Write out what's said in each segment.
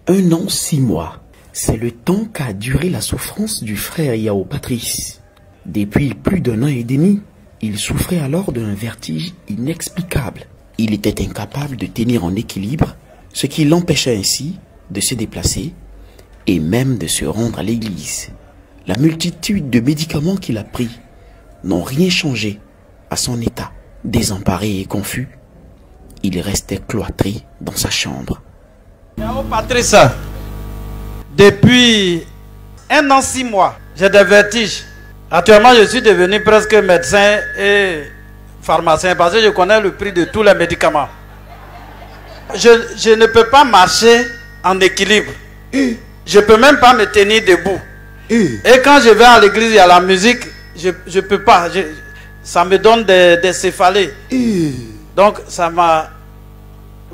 Un an, 6 mois, c'est le temps qu'a duré la souffrance du frère Yao Patrice. Depuis plus d'1 an et demi, il souffrait alors d'un vertige inexplicable. Il était incapable de tenir en équilibre, ce qui l'empêchait ainsi de se déplacer et même de se rendre à l'église. La multitude de médicaments qu'il a pris n'ont rien changé à son état. Désemparé et confus, il restait cloîtré dans sa chambre. Yao Patrice, depuis 1 an 6 mois, j'ai des vertiges. Actuellement, je suis devenu presque médecin et pharmacien parce que je connais le prix de tous les médicaments. Je ne peux pas marcher en équilibre. Je ne peux même pas me tenir debout. Et quand je vais à l'église, il y a la musique, je ne peux pas. Ça me donne des céphalées. Donc, ça m'a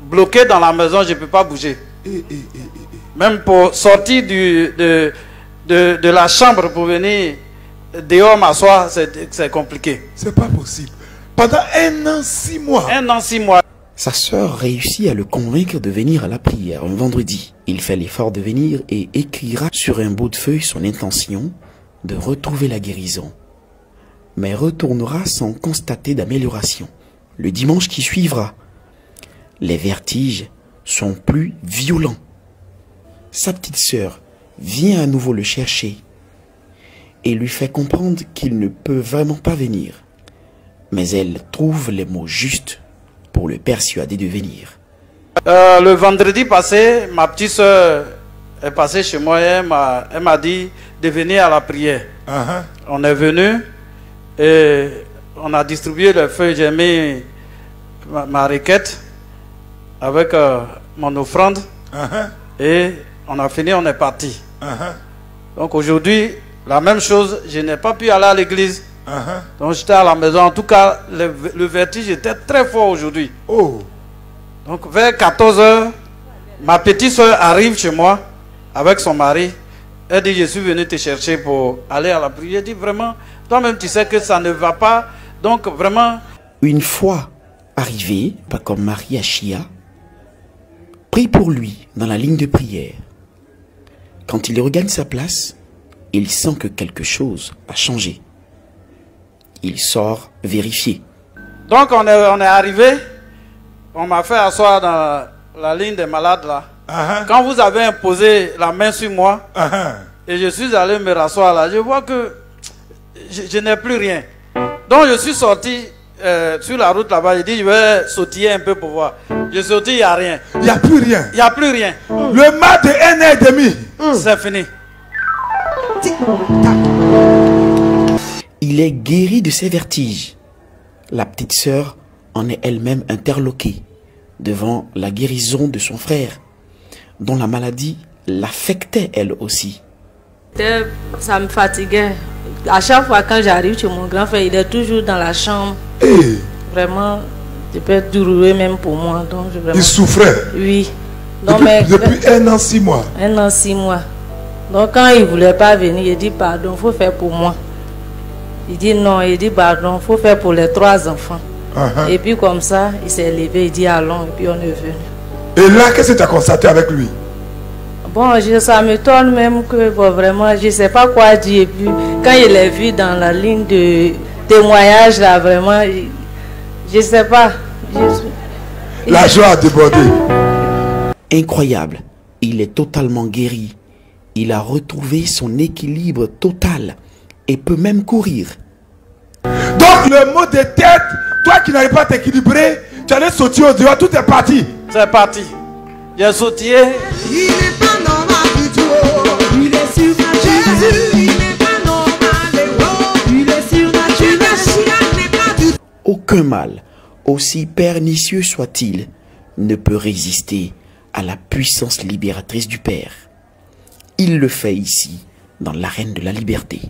bloqué dans la maison, je ne peux pas bouger. Même pour sortir de la chambre pour venir dehors m'asseoir, c'est compliqué. C'est pas possible. Pendant 1 an 6 mois. 1 an 6 mois. Sa sœur réussit à le convaincre de venir à la prière un vendredi. Il fait l'effort de venir et écrira sur un bout de feuille son intention de retrouver la guérison. Mais retournera sans constater d'amélioration. Le dimanche qui suivra, les vertiges sont plus violents. Sa petite sœur vient à nouveau le chercher et lui fait comprendre qu'il ne peut vraiment pas venir. Mais elle trouve les mots justes pour le persuader de venir. Le vendredi passé, ma petite soeur est passée chez moi et elle m'a dit de venir à la prière. On est venu et on a distribué les feuilles. J'ai mis ma requête avec mon offrande et on a fini, on est parti. Donc aujourd'hui, la même chose, je n'ai pas pu aller à l'église. Donc j'étais à la maison. En tout cas, le vertige était très fort aujourd'hui. Donc vers 14 h, ma petite soeur arrive chez moi avec son mari. Elle dit, je suis venu te chercher pour aller à la prière. Je dis, vraiment, toi-même tu sais que ça ne va pas. Donc vraiment... Une fois arrivé, pas comme Marie à Chia, prie pour lui dans la ligne de prière. Quand il regagne sa place, il sent que quelque chose a changé. Il sort vérifier. Donc on est arrivé, on m'a fait asseoir dans la ligne des malades là. Quand vous avez imposé la main sur moi, et je suis allé me rasseoir là, je vois que je n'ai plus rien. Donc je suis sorti sur la route là-bas, j'ai dit je vais sautiller un peu pour voir. Je saute, il n'y a rien. Il n'y a plus rien. Il n'y a plus rien. Le mal de 1 an et demi. C'est fini. Il est guéri de ses vertiges. La petite sœur en est elle-même interloquée devant la guérison de son frère, dont la maladie l'affectait elle aussi. Ça me fatiguait. À chaque fois quand j'arrive chez mon grand frère, il est toujours dans la chambre. Vraiment, ça peut être douloureux même pour moi. Donc, il souffrait? Oui. Depuis 1 an 6 mois. 1 an 6 mois. Donc quand il ne voulait pas venir, il dit pardon, il faut faire pour moi. Il dit non, il dit pardon, il faut faire pour les 3 enfants. Et puis comme ça, il s'est levé, il dit allons, et puis on est venu. Et là, qu'est-ce que tu as constaté avec lui? Bon, ça m'étonne même que bon, vraiment, je ne sais pas quoi dire. Et puis quand il est vu dans la ligne de témoignage, là, vraiment, je ne sais pas. La joie a débordé. Incroyable, il est totalement guéri. Il a retrouvé son équilibre total et peut même courir. Donc le mot de tête, toi qui n'arrives pas à t'équilibrer, tu allais sauter au dehors, tout est parti. C'est parti. J'ai sauté. Il n'est pas normal du tout. Il est surnaturel. Il n'est pas normal. Il est surnaturel. Aucun mal, aussi pernicieux soit-il, ne peut résister à la puissance libératrice du Père. Il le fait ici, dans l'arène de la liberté.